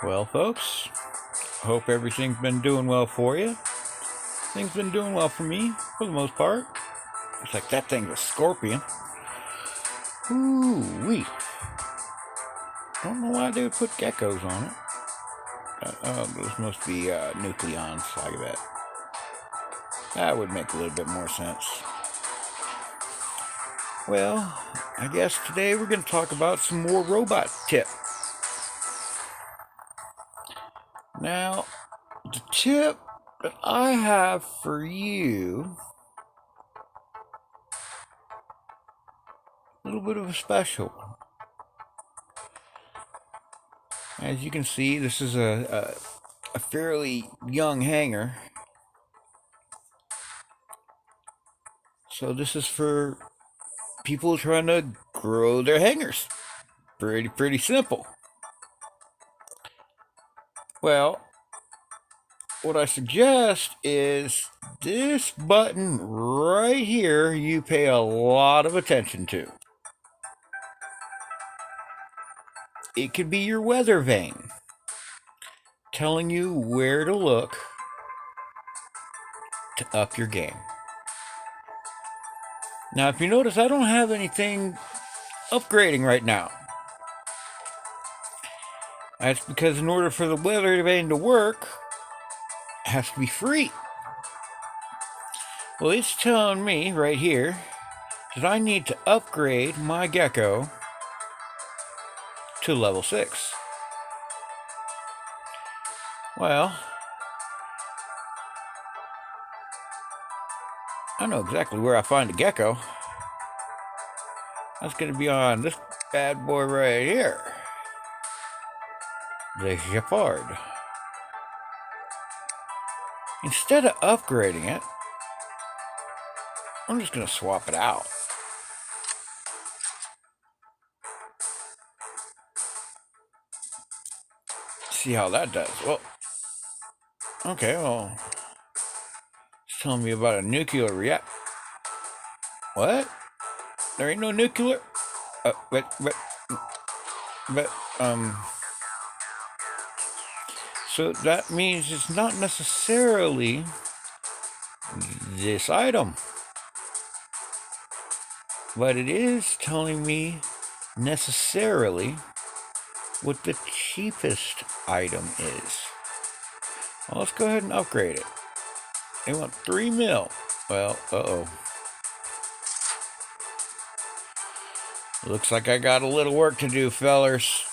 Well, folks, hope everything's been doing well for you. Things been doing well for me, for the most part. It's like that thing's a scorpion. Ooh-wee. Don't know why they would put geckos on it. Those must be nucleons, like that. That would make a little bit more sense. Well, I guess today we're going to talk about some more robot tip. Now, the tip that I have for you, a little bit of a special one. As you can see, this is a fairly young hanger. So this is for people trying to grow their hangers. Pretty simple. Well, what I suggest is this button right here you pay a lot of attention to. It could be your weather vane, telling you where to look to up your game. Now, if you notice, I don't have anything upgrading right now. That's because in order for the weather vane to work, it has to be free. Well, it's telling me right here that I need to upgrade my gecko to level 6. Well, I know exactly where I find a gecko. That's going to be on this bad boy right here. The Gepard. Instead of upgrading it, I'm just going to swap it out. See how that does. Well, okay, well, it's telling me about a nuclear react. What? There ain't no nuclear? But, so that means it's not necessarily this item. But it is telling me necessarily what the cheapest item is. Well, let's go ahead and upgrade it. They want 3 mil. Well, looks like I got a little work to do, fellers.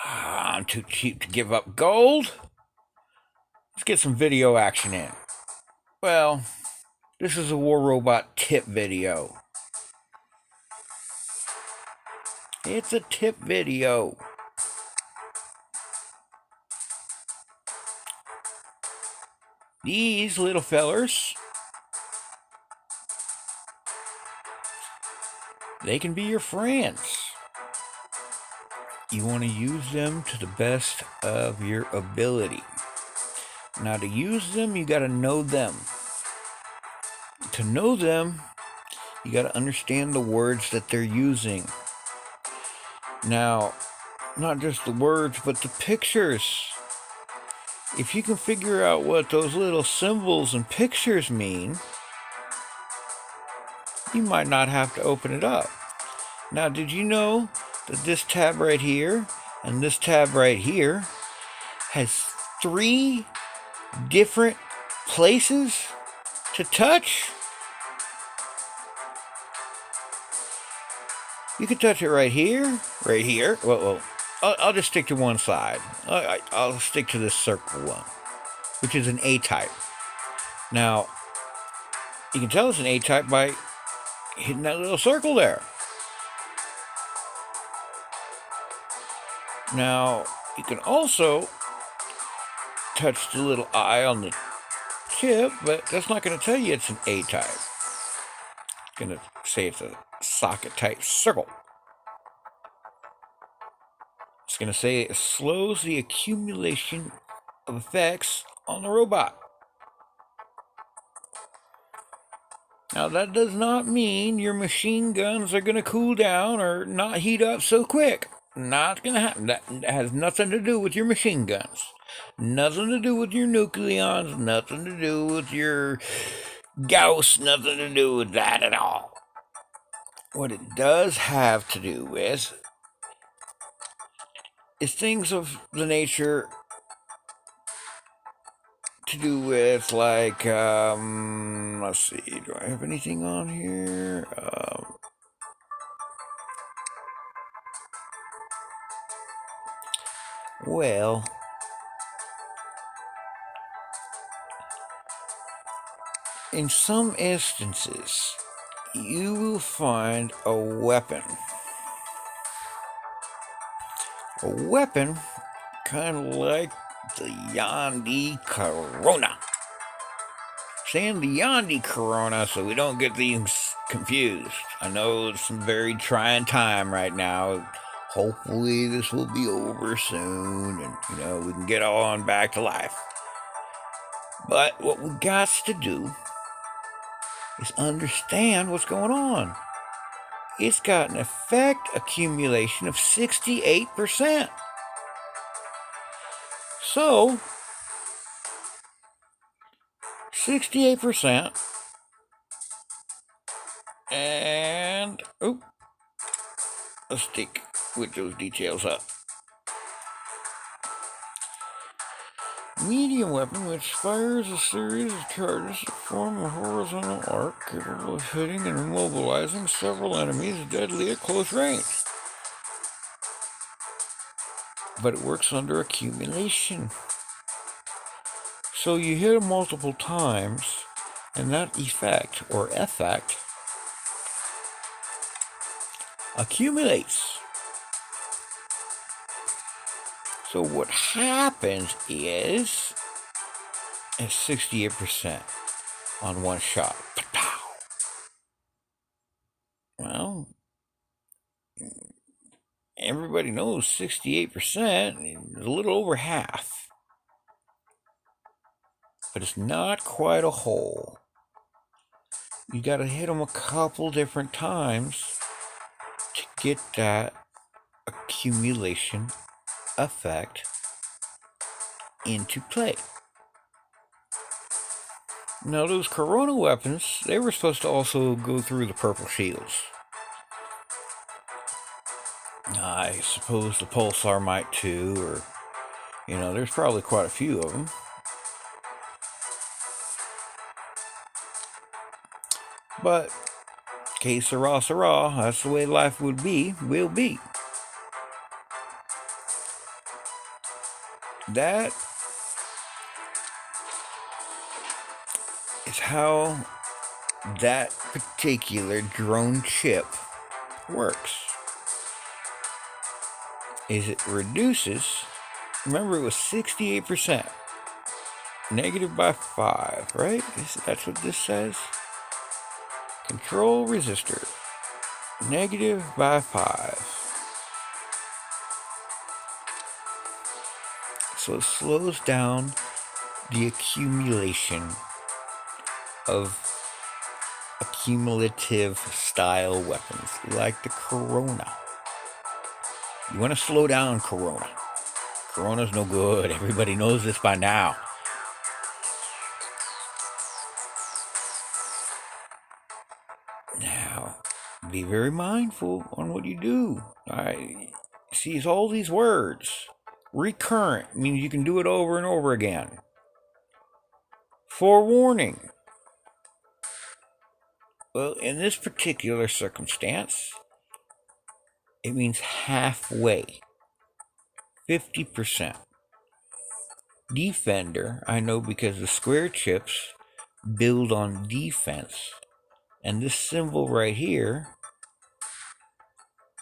I'm too cheap to give up gold. Let's get some video action in. Well, this is a War Robot tip video. It's a tip video. These little fellers, they can be your friends. You want to use them to the best of your ability. Now, to use them, you got to know them. To know them, you got to understand the words that they're using. Now, not just the words, but the pictures. If you can figure out what those little symbols and pictures mean, you might not have to open it up. Now, did you know that this tab right here and this tab right here has 3 different places to touch? You can touch it right here, right here. Well, I'll just stick to one side. I'll stick to this circle one, which is an A-type. Now, you can tell it's an A-type by hitting that little circle there. Now, you can also touch the little eye on the tip, but that's not going to tell you it's an A-type. It's going to say it's a socket-type circle. It's going to say it slows the accumulation of effects on the robot. Now, that does not mean your machine guns are going to cool down or not heat up so quick. Not going to happen. That has nothing to do with your machine guns. Nothing to do with your nucleons. Nothing to do with your Gauss. Nothing to do with that at all. What it does have to do with is things of the nature to do with, like, let's see, do I have anything on here? Well, in some instances, you will find a weapon. A weapon kind of like the Yandi Corona. Saying the Yandi Corona so we don't get things confused. I know it's a very trying time right now. Hopefully this will be over soon and, we can get on back to life. But what we got to do is understand what's going on. It's got an effect accumulation of 68%. So, 68%. And, let's stick with those details up. Medium weapon which fires a series of charges that form a horizontal arc capable of hitting and immobilizing several enemies deadly at close range. But it works under accumulation. So you hit it multiple times, and that effect, or effect, accumulates. So what happens is, it's 68% on one shot. Well, everybody knows 68% is a little over half. But it's not quite a whole. You gotta hit them a couple different times to get that accumulation effect into play. Now, those Corona weapons, they were supposed to also go through the purple shields. I suppose the Pulsar might too, or, there's probably quite a few of them. But, que sera, sera, that's the way life will be. That is how that particular drone chip works. Is it reduces, remember it was 68%, negative by 5, right? That's what this says. Control resistor, negative by 5. So it slows down the accumulation of accumulative style weapons like the Corona. You want to slow down Corona. Corona's no good. Everybody knows this by now. Now, be very mindful on what you do. See, it's all these words. Recurrent means you can do it over and over again. Forewarning. Well, in this particular circumstance, it means halfway. 50%. Defender, I know because the square chips build on defense. And this symbol right here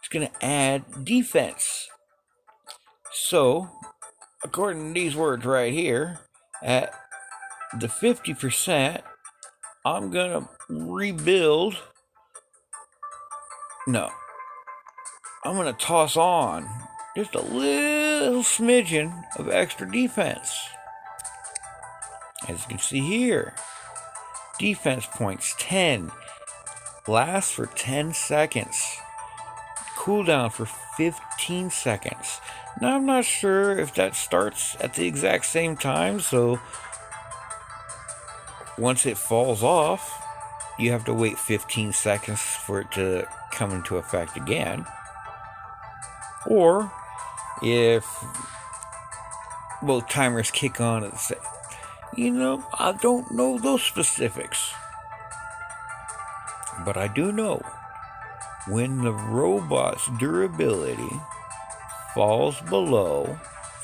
is going to add defense. So, according to these words right here, at the 50%, I'm going to rebuild. No. I'm going to toss on just a little smidgen of extra defense. As you can see here, defense points 10, lasts for 10 seconds. Cooldown for 15 seconds. Now, I'm not sure if that starts at the exact same time, so once it falls off, you have to wait 15 seconds for it to come into effect again. Or if both timers kick on at the same, I don't know those specifics. But I do know when the robot's durability falls below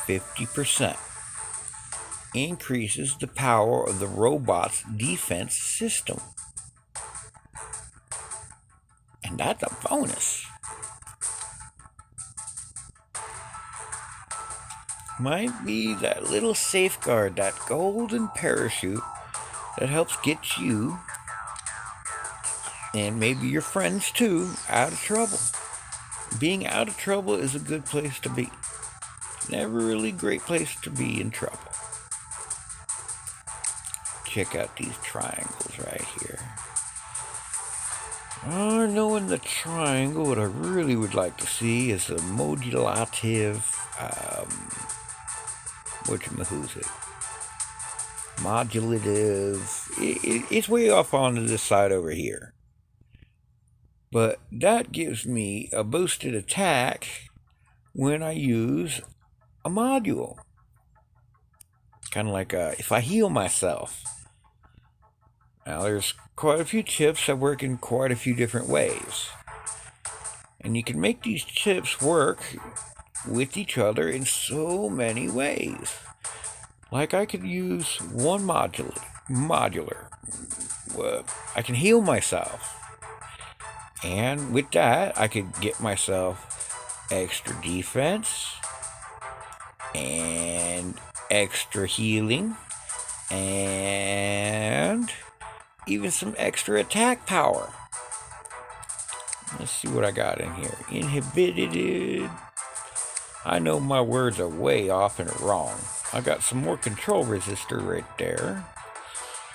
50%, increases the power of the robot's defense system. And that's a bonus. Might be that little safeguard, that golden parachute that helps get you, and maybe your friends too, out of trouble. Being out of trouble is a good place to be. Never really a great place to be in trouble. Check out these triangles right here. Knowing the triangle, what I really would like to see is a modulative, modulative. It's way off onto this side over here. But that gives me a boosted attack when I use a module. Kind of like if I heal myself. Now, there's quite a few chips that work in quite a few different ways. And you can make these chips work with each other in so many ways. Like I could use one modular. I can heal myself. And with that, I could get myself extra defense and extra healing and even some extra attack power. Let's see what I got in here. Inhibited. I know my words are way off and wrong. I got some more control resistor right there.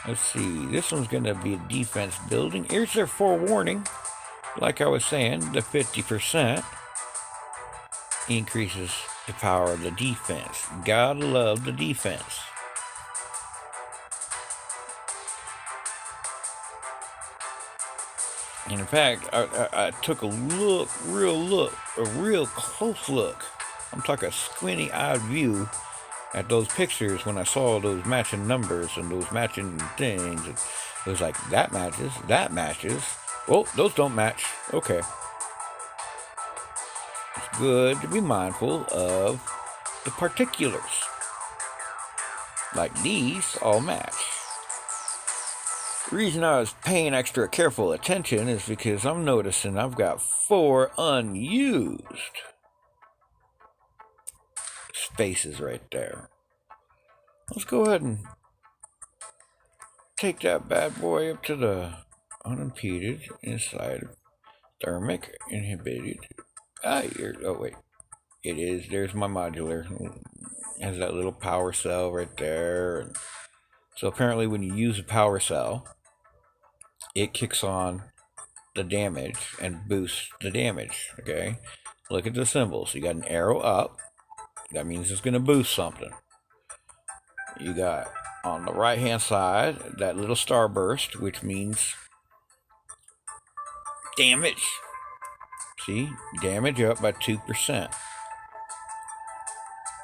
Let's see. This one's going to be a defense building. Here's their forewarning. Like I was saying, the 50% increases the power of the defense. Gotta love the defense. And in fact, I took a real close look. I'm talking a squinty-eyed view at those pictures when I saw those matching numbers and those matching things. It was like, that matches. Oh, those don't match. Okay. It's good to be mindful of the particulars. Like these all match. The reason I was paying extra careful attention is because I'm noticing I've got 4 unused spaces right there. Let's go ahead and take that bad boy up to the unimpeded inside thermic inhibited. Oh wait, it is. There's my modular. It has that little power cell right there. So apparently, when you use a power cell, it kicks on the damage and boosts the damage. Okay, look at the symbols. You got an arrow up. That means it's going to boost something. You got on the right hand side that little starburst, which means damage. See, damage up by 2%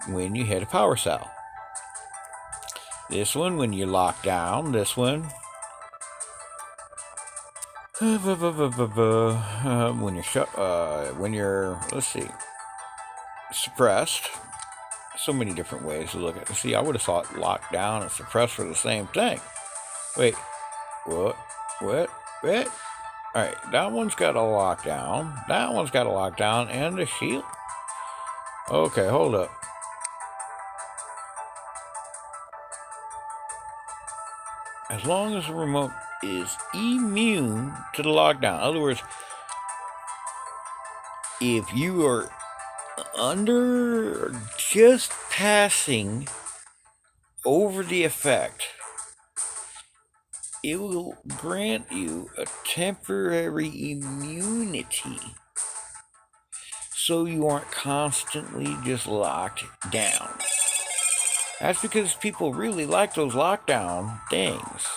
when you hit a power cell. This one, when you lock down, this one, when you're, let's see, suppressed. So many different ways to look at it. See, I would have thought lockdown and suppressed were the same thing. Wait, what? Alright, that one's got a lockdown. That one's got a lockdown and a shield. Okay, hold up. As long as the remote is immune to the lockdown. In other words, if you are under just passing over the effect, it will grant you a temporary immunity so you aren't constantly just locked down. That's because people really like those lockdown things.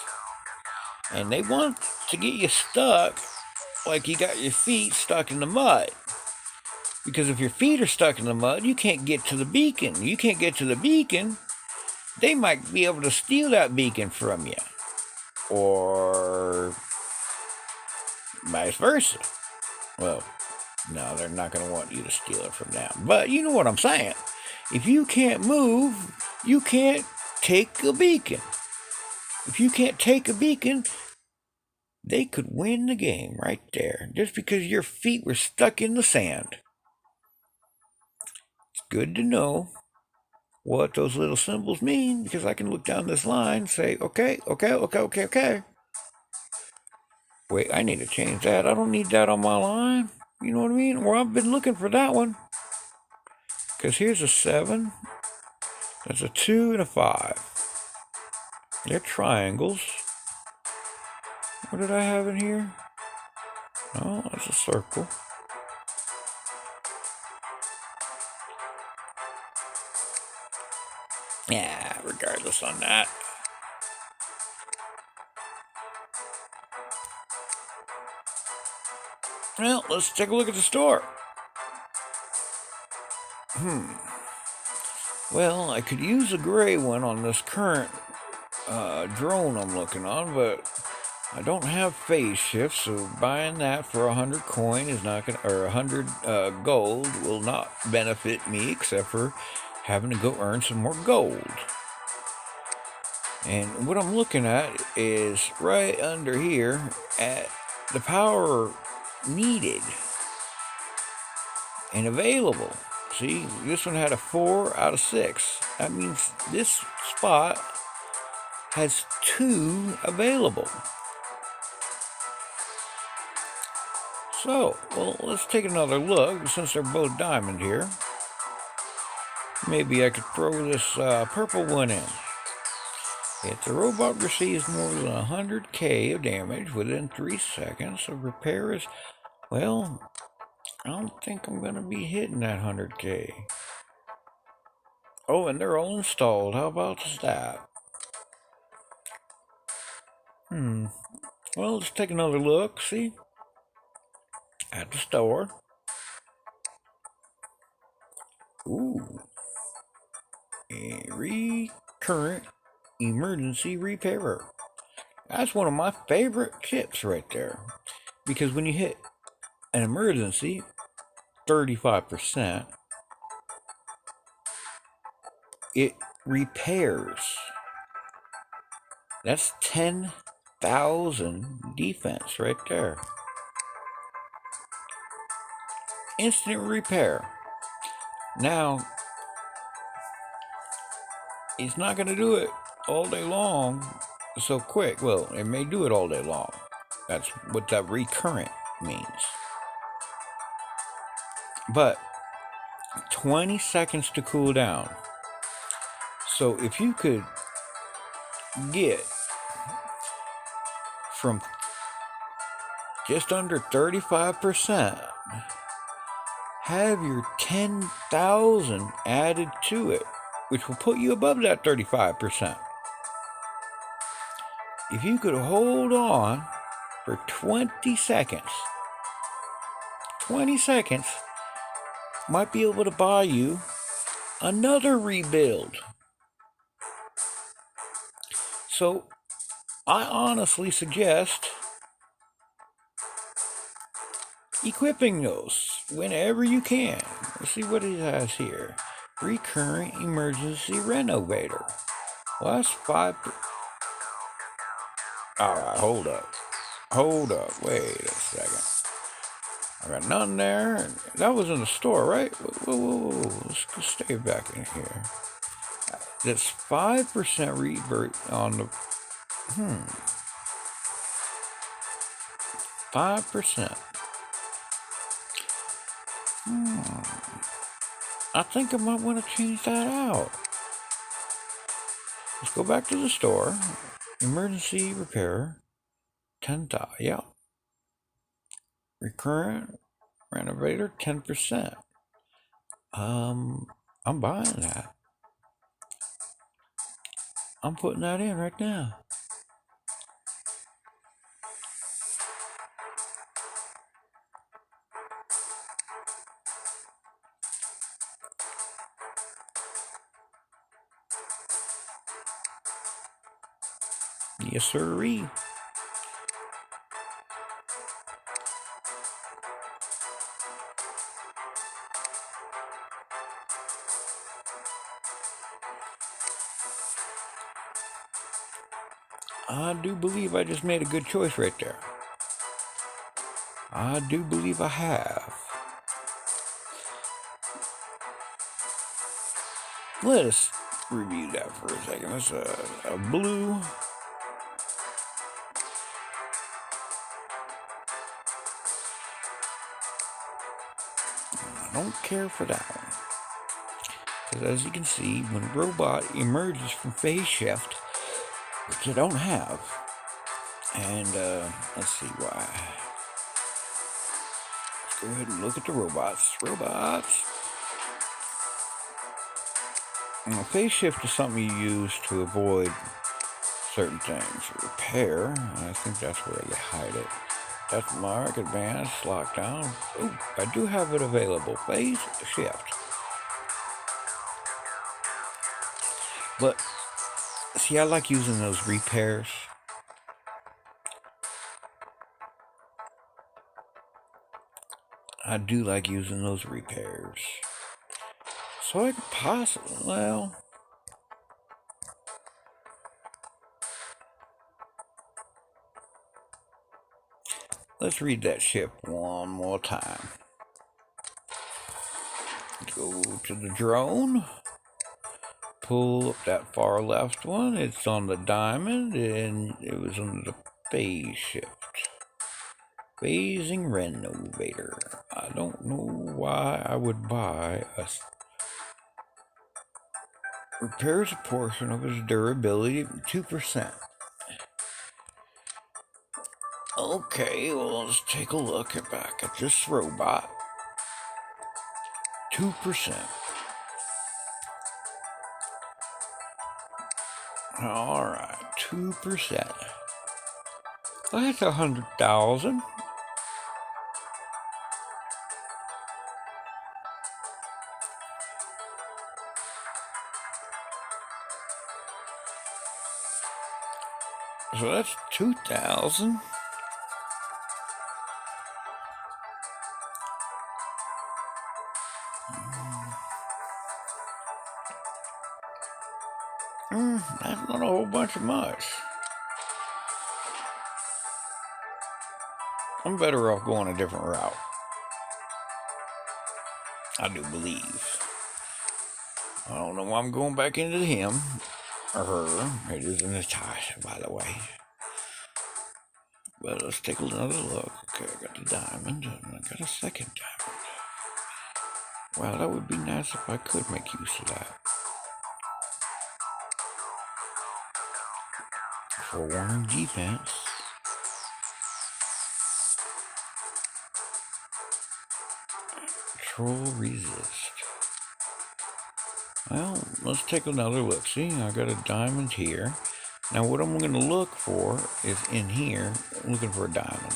And they want to get you stuck like you got your feet stuck in the mud. Because if your feet are stuck in the mud, you can't get to the beacon. You can't get to the beacon, they might be able to steal that beacon from you. Or vice versa. Well, no, they're not going to want you to steal it from them. But you know what I'm saying. If you can't move, you can't take a beacon. If you can't take a beacon, they could win the game right there. Just because your feet were stuck in the sand. It's good to know what those little symbols mean, because I can look down this line and say, okay. Wait, I need to change that. I don't need that on my line. You know what I mean? Well, I've been looking for that one. Because here's a 7. That's a 2 and a 5. They're triangles. What did I have in here? Oh, that's a circle. Yeah, regardless on that. Well, let's take a look at the store. Well, I could use a gray one on this current drone I'm looking on, but I don't have phase shift, so buying that for 100 coin is not gonna, or 100 gold will not benefit me, except for having to go earn some more gold. And what I'm looking at is right under here at the power needed and available. See, this one had a 4 out of 6. That means this spot has 2 available. So, well, let's take another look, since they're both diamond here. Maybe I could throw this purple one in. If the robot receives more than 100k of damage within 3 seconds of repair is, well, I don't think I'm going to be hitting that 100k. Oh, and they're all installed. How about that? Well, let's take another look, see? At the store. Ooh. A recurrent emergency repairer. That's one of my favorite chips right there. Because when you hit an emergency, 35%, it repairs. That's 10,000 defense right there. Instant repair. Now, it's not going to do it all day long so quick. Well, it may do it all day long. That's what that recurrent means. But 20 seconds to cool down. So if you could get from just under 35%, have your 10,000 added to it, which will put you above that 35%. If you could hold on for 20 seconds, 20 seconds might be able to buy you another rebuild. So I honestly suggest equipping those whenever you can. Let's see what it has here. Recurrent emergency renovator. Well, that's 5. Alright, hold up. Wait a second. I got none there. That was in the store, right? Whoa. Let's stay back in here. That's 5% revert on the... 5%. I think I might want to change that out. Let's go back to the store. Emergency repair, 10,000. Yeah. Recurrent renovator, 10%. I'm buying that. I'm putting that in right now. Yes, sirree. I do believe I just made a good choice right there. I do believe I have. Let us review that for a second. That's a blue. I don't care for that one. Because as you can see, when robot emerges from phase shift, which I don't have, and let's see why. Let's go ahead and look at the robots. Robots. Now, phase shift is something you use to avoid certain things. Repair, I think that's where they hide it. That's mark, advanced, lockdown. Oh, I do have it available. Phase shift. But, see, I like using those repairs. I do like using those repairs. So I could possibly, well, let's read that ship one more time. Go to the drone. Pull up that far left one. It's on the diamond, and it was under the phase shift. Phasing renovator. I don't know why I would buy a repairs a portion of its durability 2%. Okay, well, let's take a look back at this robot. 2%. Alright, 2%. Well, that's 100,000. So that's 2,000. That's not a whole bunch of much. I'm better off going a different route. I do believe. I don't know why I'm going back into him or her. It is in a tie, by the way. But let's take another look. Okay, I got the diamond, and I got a second diamond. Wow, that would be nice if I could make use of that. Forewarning defense. Control resist. Well, let's take another look. See, I got a diamond here. Now what I'm going to look for is in here, looking for a diamond.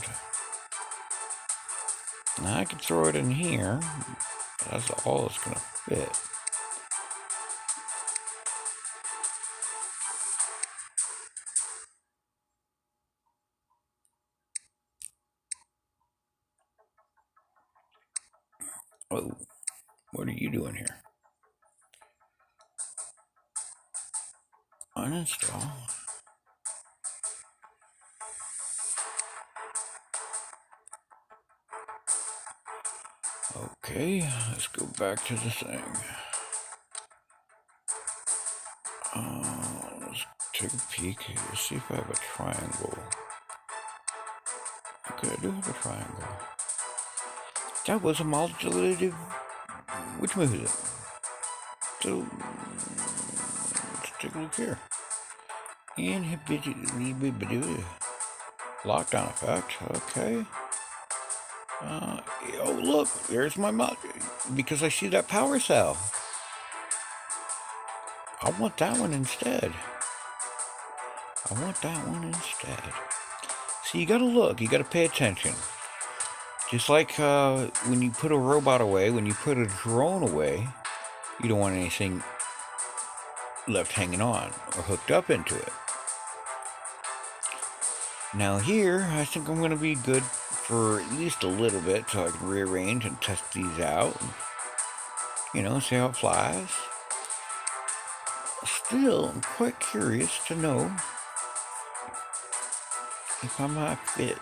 Now I can throw it in here. That's all it's going to fit. Oh, what are you doing here? Uninstall. Okay, let's go back to the thing. Let's take a peek. Let's see if I have a triangle. Okay, I do have a triangle. That was a modulative. Which move is it? So, let's take a look here. Inhibited. Lockdown effect. Okay. Oh, look. There's my mod. Because I see that power cell. I want that one instead. So you gotta look. You gotta pay attention. Just like when you put a robot away, when you put a drone away, you don't want anything left hanging on or hooked up into it. Now here, I think I'm going to be good for at least a little bit so I can rearrange and test these out. And, see how it flies. Still, I'm quite curious to know if I might fit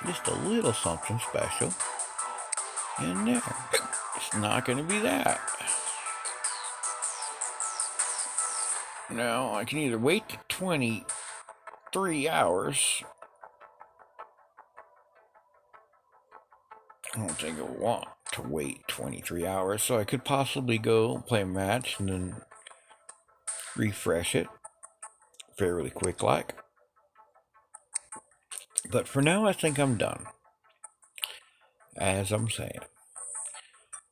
just a little something special in there. It's not going to be that. Now, I can either wait to 23 hours. I don't think I want to wait 23 hours, so I could possibly go play a match and then refresh it fairly quick like. But for now, I think I'm done. As I'm saying,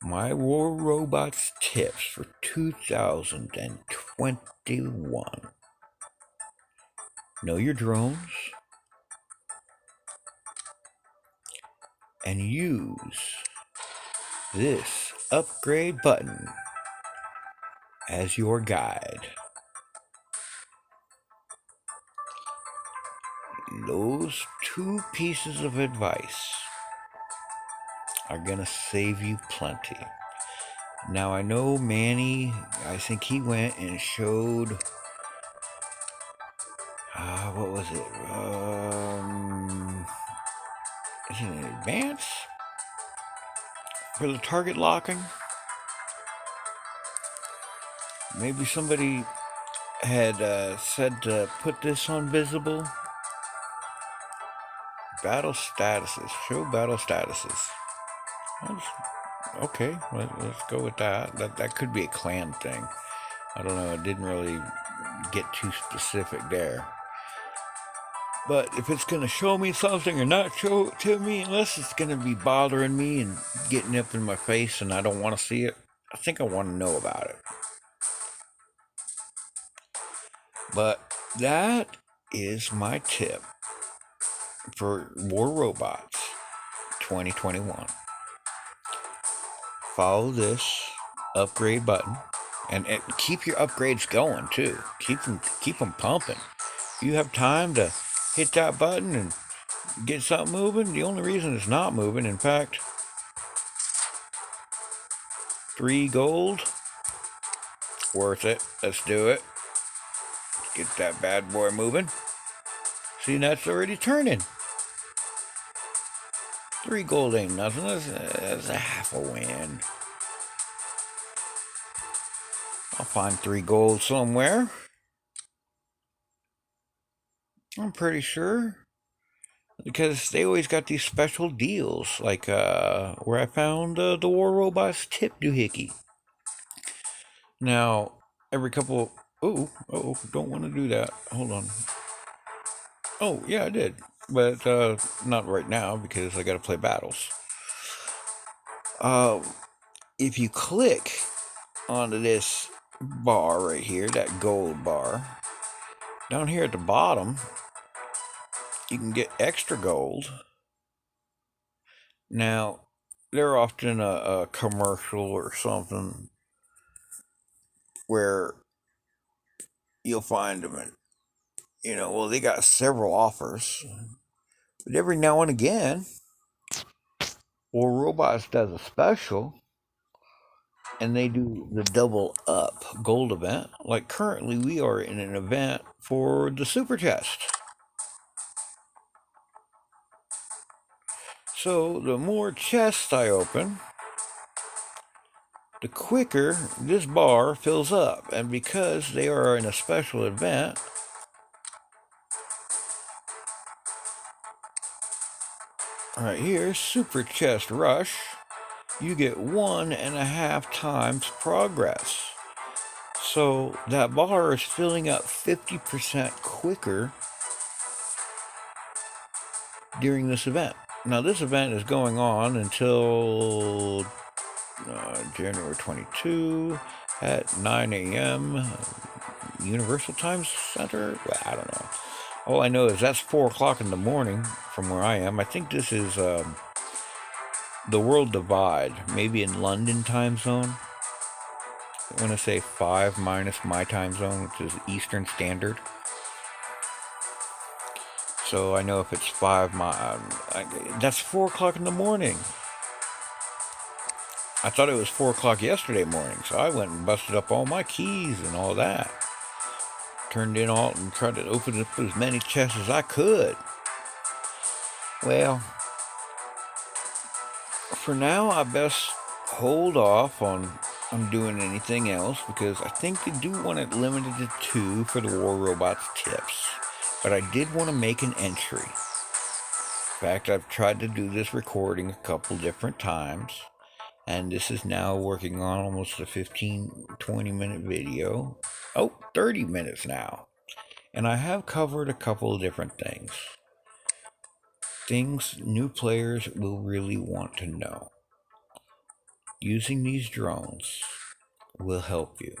my War Robots tips for 2021. Know your drones and use this upgrade button as your guide. Those 2 pieces of advice are gonna save you plenty. Now I know Manny, I think he went and showed, what was it? Is it an advance for the target locking? Maybe somebody had said to put this on visible. Battle statuses. Show battle statuses. Okay, let's go with that. That could be a clan thing. I don't know. It didn't really get too specific there. But if it's going to show me something or not show it to me, unless it's going to be bothering me and getting up in my face and I don't want to see it, I think I want to know about it. But that is my tip for War Robots 2021. Follow this upgrade button and keep your upgrades going too. Keep them pumping. You have time to hit that button and get something moving. The only reason it's not moving, in fact, 3 gold, worth it. Let's do it. Let's get that bad boy moving. See, that's already turning. 3 gold ain't nothing. That's a half a win. I'll find 3 gold somewhere. I'm pretty sure. Because they always got these special deals. Like where I found the War Robots tip doohickey. Now, every couple... Oh, don't want to do that. Hold on. Oh, yeah, I did. But not right now because I got to play battles. If you click onto this bar right here, that gold bar, down here at the bottom, you can get extra gold. Now, they're often a commercial or something where you'll find them and, they got several offers. But every now and again, War Robots does a special and they do the double up gold event. Like currently we are in an event for the super chest. So the more chests I open, the quicker this bar fills up. And because they are in a special event, right here, Super Chest Rush, you get 1.5 times progress. So that bar is filling up 50% quicker during this event. Now, this event is going on until January 22 at 9 a.m. Universal Time Center? Well, I don't know. All I know is that's 4 o'clock in the morning from where I am. I think this is the World Divide, maybe in London time zone. I want to say 5 minus my time zone, which is Eastern Standard. So I know if it's 5 that's 4 o'clock in the morning. I thought it was 4 o'clock yesterday morning, so I went and busted up all my keys and all that. Turned in all and tried to open up as many chests as I could. Well, for now, I best hold off on doing anything else because I think they do want it limited to 2 for the War Robots tips. But I did want to make an entry. In fact, I've tried to do this recording a couple different times. And this is now working on almost a 15-20 minute video. Oh, 30 minutes now. And I have covered a couple of different things. Things new players will really want to know. Using these drones will help you.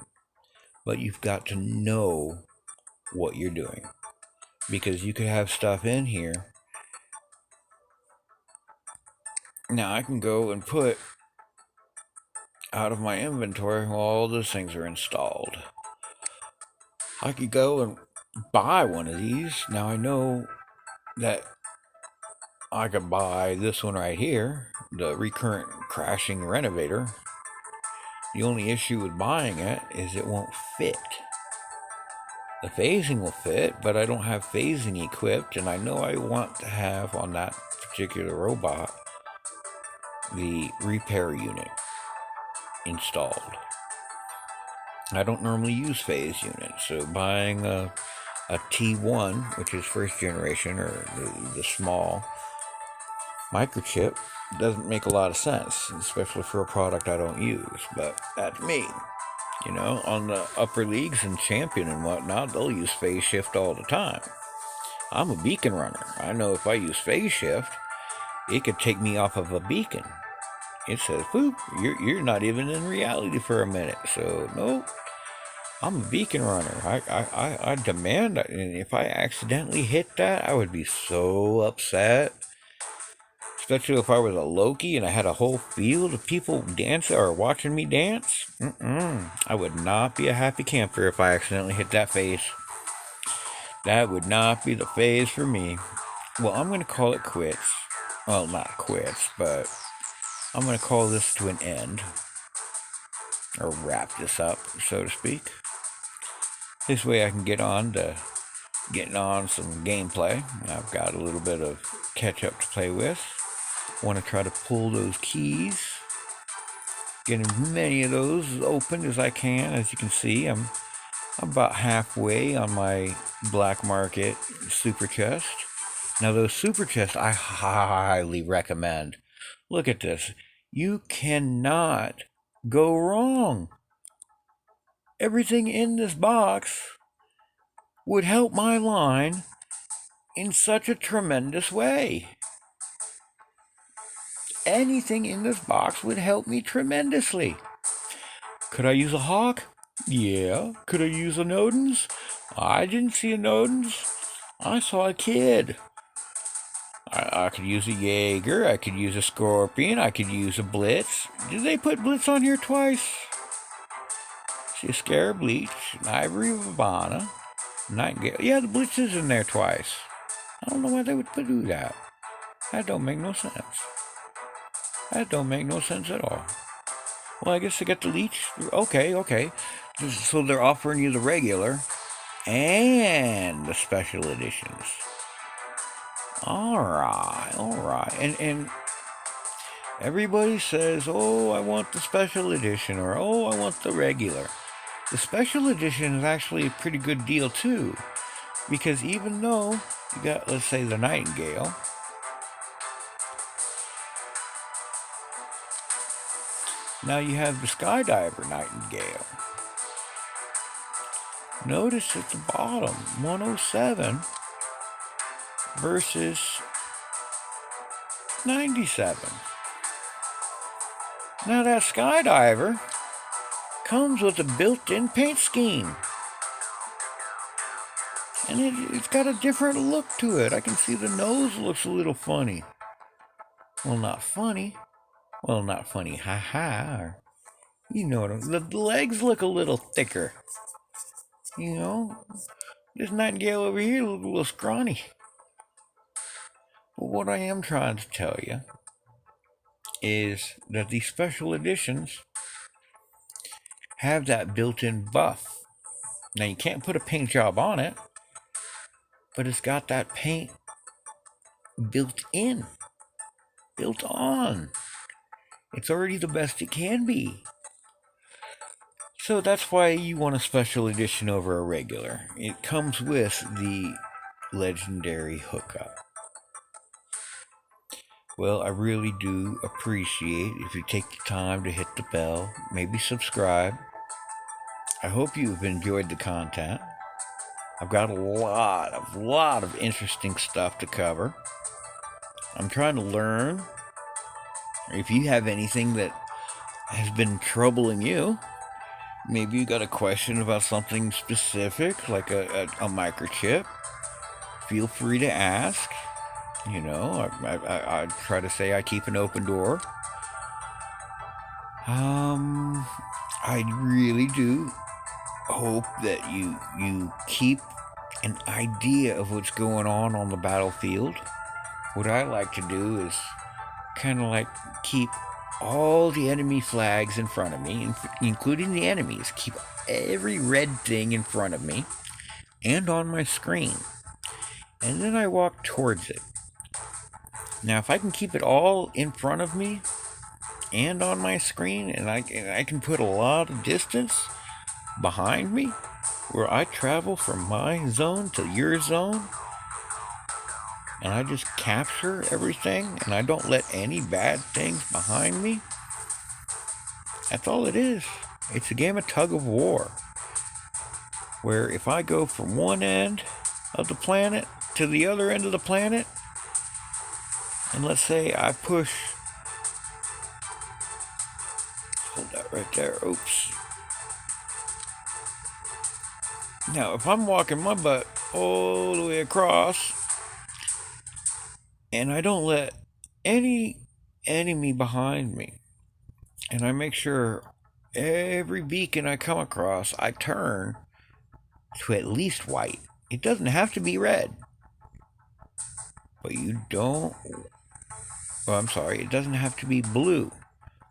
But you've got to know what you're doing. Because you could have stuff in here. Now I can go and put out of my inventory while all those things are installed. I could go and buy one of these. Now I know that I could buy this one right here, the recurrent crashing renovator. The only issue with buying it is it won't fit. The phasing will fit, but I don't have phasing equipped, and I know I want to have on that particular robot the repair unit installed. I don't normally use phase units, so buying a T1, which is first generation, or the small microchip, doesn't make a lot of sense, especially for a product I don't use, but that's me. You know, on the upper leagues and champion and whatnot, they'll use phase shift all the time. I'm a beacon runner. I know if I use phase shift, it could take me off of a beacon. It says, "Boop, you're not even in reality for a minute." So nope, I'm a beacon runner. I demand that, and if I accidentally hit that, I would be so upset. Especially if I was a Loki and I had a whole field of people dancing or watching me dance. I would not be a happy camper if I accidentally hit that phase. That would not be the phase for me. Well, I'm going to call it quits. Well, not quits, but I'm going to call this to an end. Or wrap this up, so to speak. This way I can get on to getting on some gameplay. I've got a little bit of catch up to play with. Want to try to pull those keys, getting as many of those open as I can. As you can see, I'm about halfway on my black market super chest. Now those super chests I highly recommend. Look at this. You cannot go wrong. Everything in this box would help my line in such a tremendous way. Anything in this box would help me tremendously. Could I use a Hawk? Yeah. Could I use a Nodens? I didn't see a Nodens. I saw a kid. I could use a Jaeger. I could use a Scorpion. I could use a Blitz. Did they put Blitz on here twice? See a Scarab Leech, an Ivory Vivana, Nightingale. Yeah, the Blitz is in there twice. I don't know why they would do that. That don't make no sense. That don't make no sense at all. Well, I guess they got the Leech. Okay. So they're offering you the regular and the special editions. All right. And everybody says, "Oh, I want the special edition," or "Oh, I want the regular." The special edition is actually a pretty good deal too, because even though you got, let's say, the Nightingale, now you have the Skydiver Nightingale. Notice at the bottom, 107 versus 97. Now that Skydiver comes with a built-in paint scheme. And it's got a different look to it. I can see the nose looks a little funny. Well, not funny. Well, not funny, haha. You know what the legs look a little thicker. You know, this Nightingale over here looks a little scrawny. But what I am trying to tell you is that these special editions have that built-in buff. Now, you can't put a paint job on it, but it's got that paint built in, built on. It's already the best it can be. So that's why you want a special edition over a regular. It comes with the legendary hookup. Well, I really do appreciate if you take the time to hit the bell, maybe subscribe. I hope you've enjoyed the content. I've got a lot of interesting stuff to cover. I'm trying to learn. If you have anything that has been troubling you, maybe you got a question about something specific, like a microchip, feel free to ask. You know, I try to say I keep an open door. I really do hope that you keep an idea of what's going on the battlefield. What I like to do is kind of like keep all the enemy flags in front of me, including the enemies. Keep every red thing in front of me and on my screen. And then I walk towards it. Now, if I can keep it all in front of me and on my screen, and I can put a lot of distance behind me, where I travel from my zone to your zone, and I just capture everything, and I don't let any bad things behind me, that's all it is. It's a game of tug of war, where if I go from one end of the planet to the other end of the planet, and let's say I push, hold that right there, oops. Now, if I'm walking my butt all the way across, and I don't let any enemy behind me, and I make sure every beacon I come across, I turn to at least white. It doesn't have to be red. But you don't, well, I'm sorry, it doesn't have to be blue,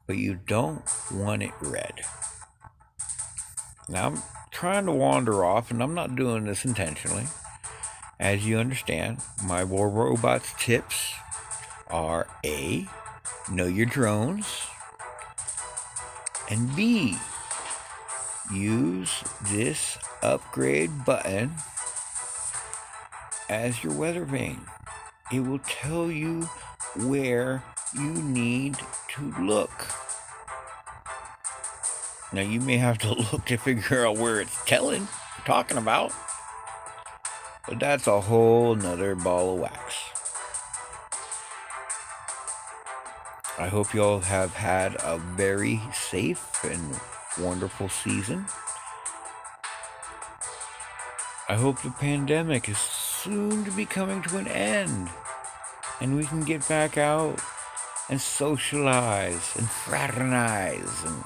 but you don't want it red. Now, I'm trying to wander off, and I'm not doing this intentionally. As you understand, my War Robots tips are A, know your drones, and B, use this upgrade button as your weather vane. It will tell you where you need to look. Now, you may have to look to figure out where it's talking about, but that's a whole nother ball of wax. I hope you all have had a very safe and wonderful season. I hope the pandemic is soon to be coming to an end, and we can get back out and socialize and fraternize, and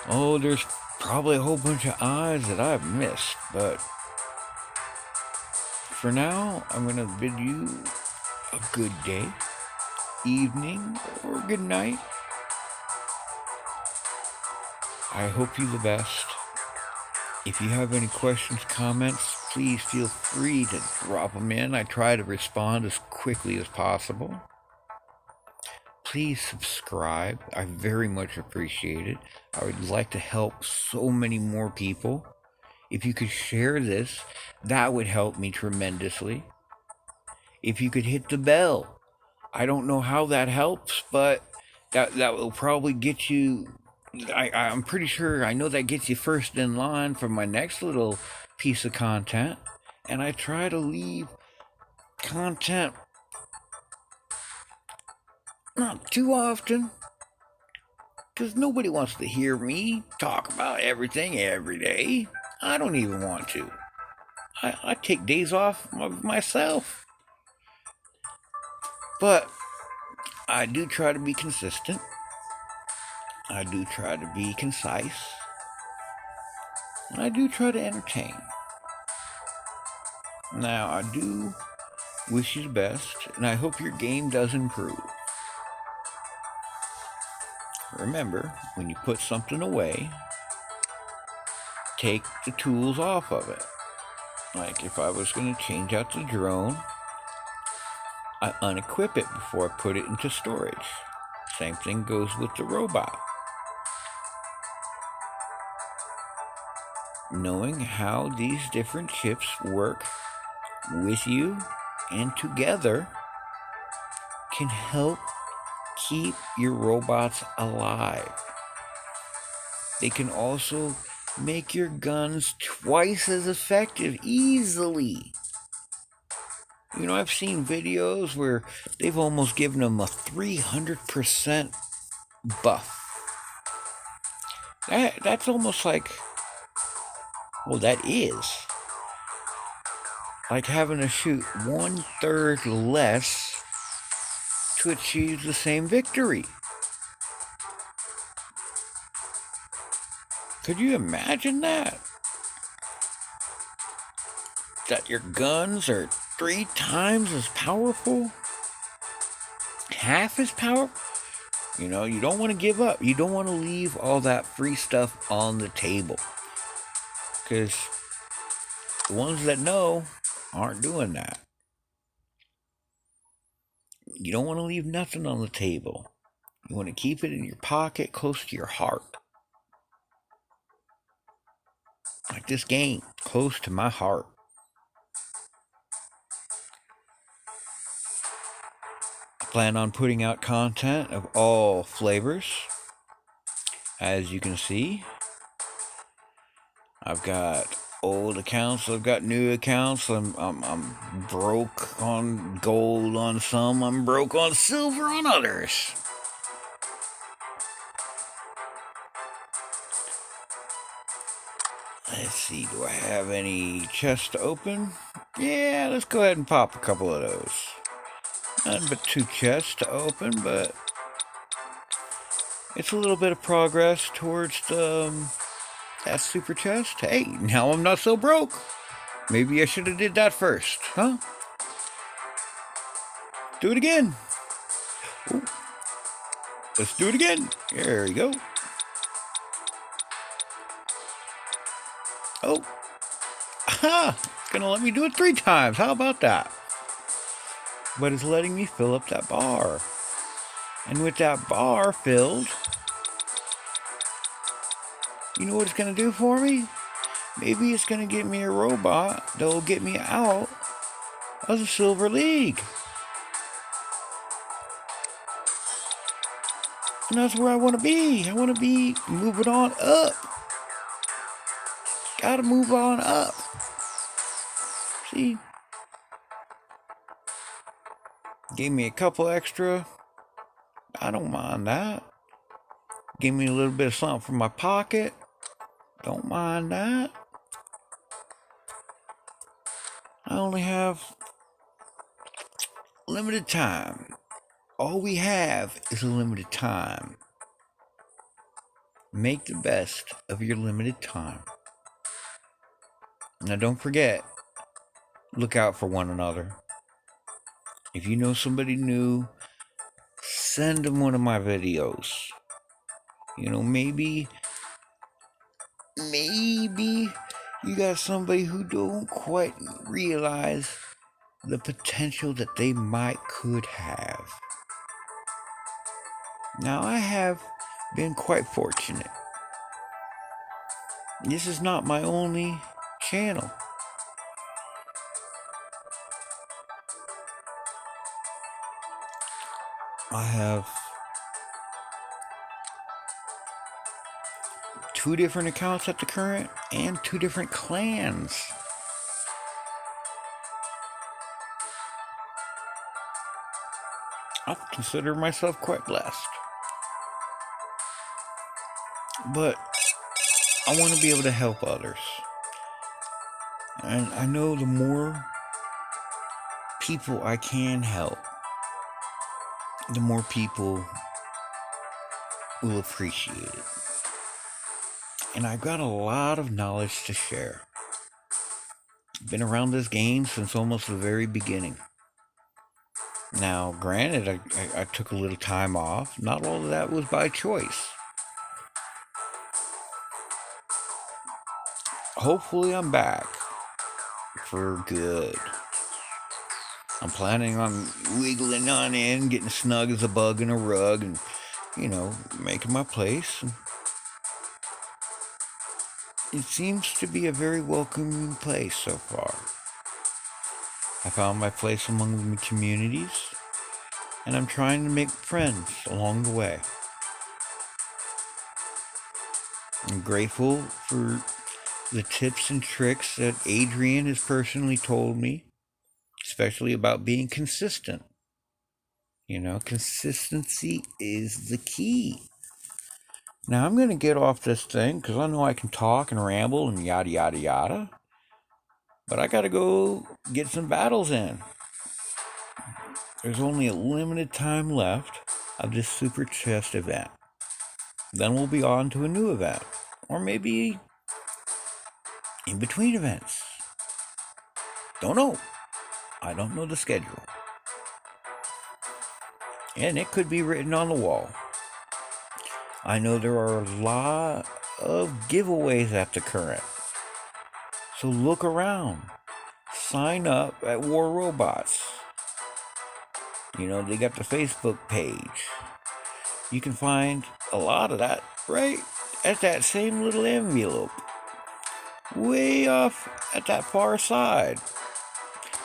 oh, there's probably a whole bunch of eyes that I've missed, but for now, I'm going to bid you a good day, evening, or good night. I hope you the best. If you have any questions, comments, please feel free to drop them in. I try to respond as quickly as possible. Please subscribe. I very much appreciate it. I would like to help so many more people. If you could share this, that would help me tremendously. If you could hit the bell. I don't know how that helps, but that will probably get you I'm pretty sure I know that gets you first in line for my next little piece of content. And I try to leave content not too often, because nobody wants to hear me talk about everything every day. I don't even want to. I take days off myself. But I do try to be consistent. I do try to be concise. And I do try to entertain. Now, I do wish you the best, and I hope your game does improve. Remember, when you put something away, take the tools off of it. Like if I was going to change out the drone, I unequip it before I put it into storage. Same thing goes with the robot. Knowing how these different chips work with you and together can help keep your robots alive. They can also make your guns twice as effective easily. You know, I've seen videos where they've almost given them a 300% buff. That's almost like, well, that is like having to shoot 1/3 less to achieve the same victory. Could you imagine that? That your guns are 3 times as powerful? Half as powerful? You know, you don't want to give up. You don't want to leave all that free stuff on the table. Because the ones that know aren't doing that. You don't want to leave nothing on the table. You want to keep it in your pocket, close to your heart. Like this game, close to my heart. I plan on putting out content of all flavors. As you can see, I've got old accounts, I've got new accounts. I'm broke on gold on some, I'm broke on silver on others. Let's see, do I have any chests to open? Yeah, let's go ahead and pop a couple of those. Nothing but 2 chests to open, but it's a little bit of progress towards that super chest. Hey, now I'm not so broke. Maybe I should have did that first, huh? Do it again. Ooh. Let's do it again. There we go. Oh. Aha! It's gonna let me do it 3 times. How about that? But it's letting me fill up that bar. And with that bar filled, you know what it's gonna do for me? Maybe it's gonna get me a robot that'll get me out of the Silver League. And that's where I want to be. I want to be moving on up. Gotta move on up. See? Gave me a couple extra. I don't mind that. Give me a little bit of something from my pocket. Don't mind that. I only have limited time. All we have is a limited time. Make the best of your limited time. Now don't forget, look out for one another. If you know somebody new, send them one of my videos. You know, maybe you got somebody who don't quite realize the potential that they could have. Now, I have been quite fortunate. This is not my only channel. I have 2 different accounts at the current and 2 different clans. I consider myself quite blessed. But I want to be able to help others. And I know the more people I can help, the more people will appreciate it. And I've got a lot of knowledge to share. Been around this game since almost the very beginning. Now, granted, I took a little time off. Not all of that was by choice. Hopefully I'm back for good. I'm planning on wiggling on in, getting snug as a bug in a rug, and, making my place. It seems to be a very welcoming place so far. I found my place among the communities, and I'm trying to make friends along the way. I'm grateful for the tips and tricks that Adrian has personally told me, especially about being consistent. Consistency is the key. Now, I'm going to get off this thing because I know I can talk and ramble and yada, yada, yada. But I got to go get some battles in. There's only a limited time left of this Super Chest event. Then we'll be on to a new event. Or maybe in between events. Don't know. I don't know the schedule. And it could be written on the wall. I know there are a lot of giveaways at the current. So look around. Sign up at War Robots. They got the Facebook page. You can find a lot of that right at that same little envelope. Way off at that far side.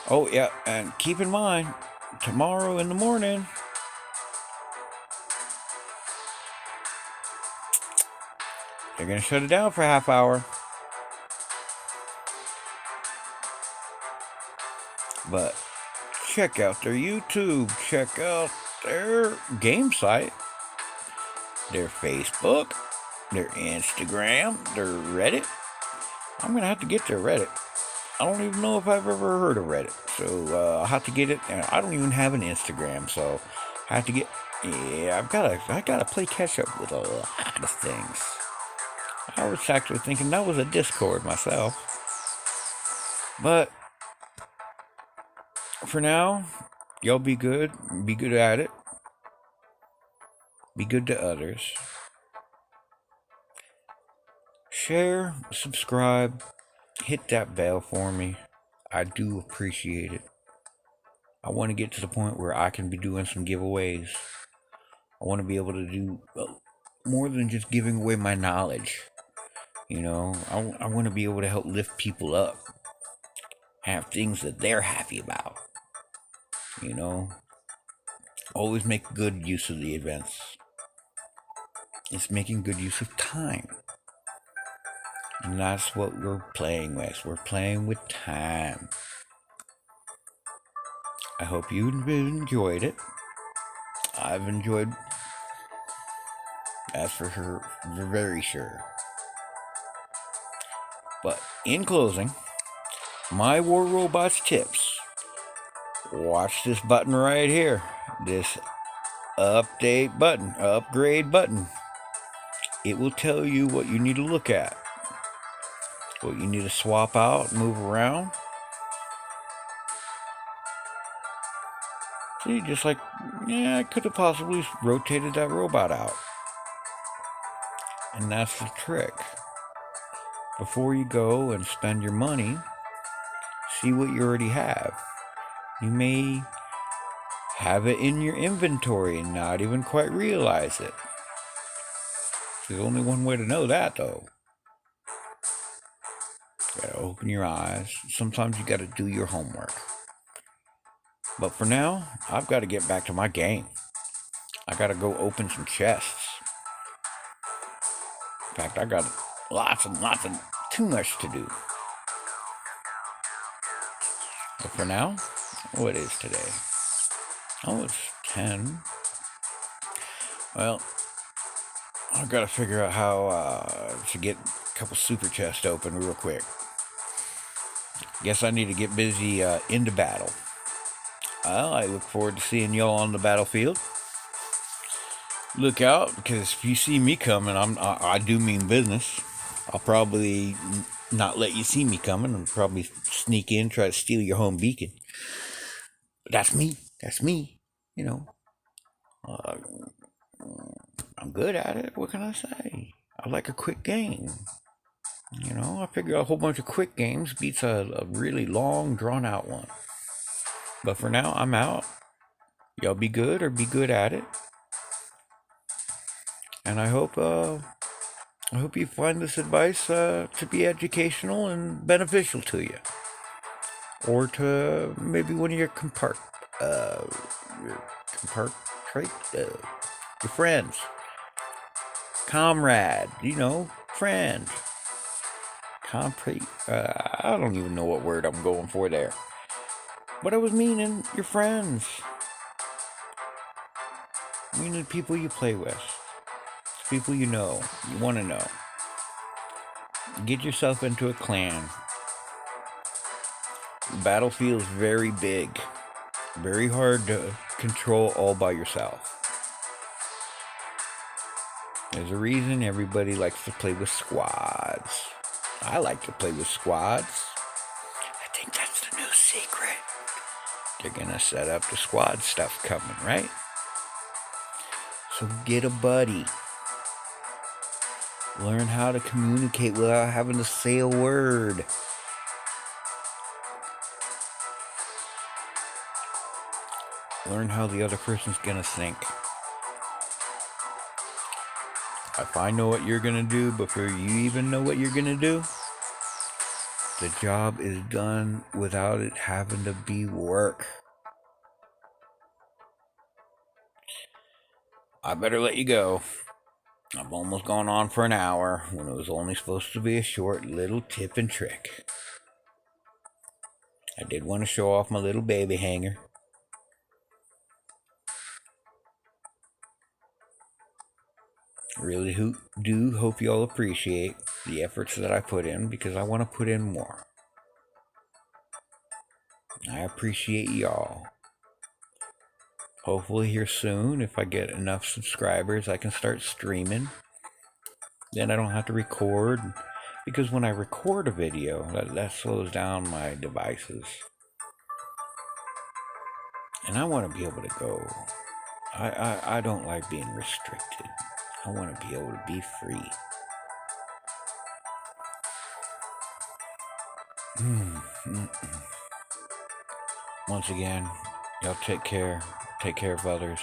Oh, yeah, and keep in mind, tomorrow in the morning, they're going to shut it down for a half hour. But check out their YouTube, check out their game site, their Facebook, their Instagram, their Reddit. I'm going to have to get their Reddit. I don't even know if I've ever heard of Reddit. So I'll have to get it. And I don't even have an Instagram, so I have to get... Yeah, I gotta play catch up with a lot of things. I was actually thinking that was a Discord myself. But for now, y'all be good. Be good at it. Be good to others. Share, subscribe, hit that bell for me. I do appreciate it. I want to get to the point where I can be doing some giveaways. I want to be able to do more than just giving away my knowledge. I want to be able to help lift people up. Have things that they're happy about. Always make good use of the events. It's making good use of time. And that's what we're playing with. We're playing with time. I hope you enjoyed it. I've enjoyed, that's for sure, very sure. But in closing, my War Robots tips. Watch this button right here. This upgrade button. It will tell you what you need to look at. What you need to swap out, move around. See, just like, I could have possibly rotated that robot out. And that's the trick. Before you go and spend your money, see what you already have. You may have it in your inventory and not even quite realize it. There's only one way to know that, though. You gotta open your eyes. Sometimes you gotta do your homework. But for now, I've got to get back to my game. I gotta go open some chests. In fact, I gotta Lots and lots of too much to do. But for now, what is today? Oh, it's 10. Well, I've got to figure out how to get a couple super chests open real quick. Guess I need to get busy into battle. Well, I look forward to seeing y'all on the battlefield. Look out, because if you see me coming, I do mean business. I'll probably not let you see me coming. I'll probably sneak in, try to steal your home beacon. But that's me. That's me. You know, I'm good at it. What can I say? I like a quick game. You know, I figure a whole bunch of quick games beats a really long, drawn-out one. But for now, I'm out. Y'all be good or be good at it. And I hope you find this advice to be educational and beneficial to you, or to maybe one of your your friends, comrade, friend, I don't even know what word I'm going for there, but I was meaning your friends, meaning people you play with. People you know, you want to know. Get yourself into a clan. The battlefield is very big. Very hard to control all by yourself. There's a reason everybody likes to play with squads. I like to play with squads. I think that's the new secret. They're gonna set up the squad stuff coming, right? So get a buddy. Learn how to communicate without having to say a word. Learn how the other person's gonna think. If I know what you're gonna do before you even know what you're gonna do, the job is done without it having to be work. I better let you go. I've almost gone on for an hour when it was only supposed to be a short little tip and trick. I did want to show off my little baby hanger. Really do hope y'all appreciate the efforts that I put in, because I want to put in more. I appreciate y'all. Hopefully here soon, if I get enough subscribers, I can start streaming. Then I don't have to record, because when I record a video, that slows down my devices. And I want to be able to go. I don't like being restricted. I want to be able to be free. Once again, y'all take care. Take care of others.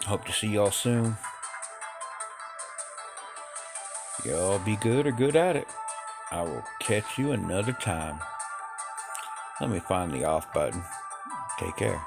Hope to see y'all soon. Y'all be good or good at it. I will catch you another time. Let me find the off button. Take care.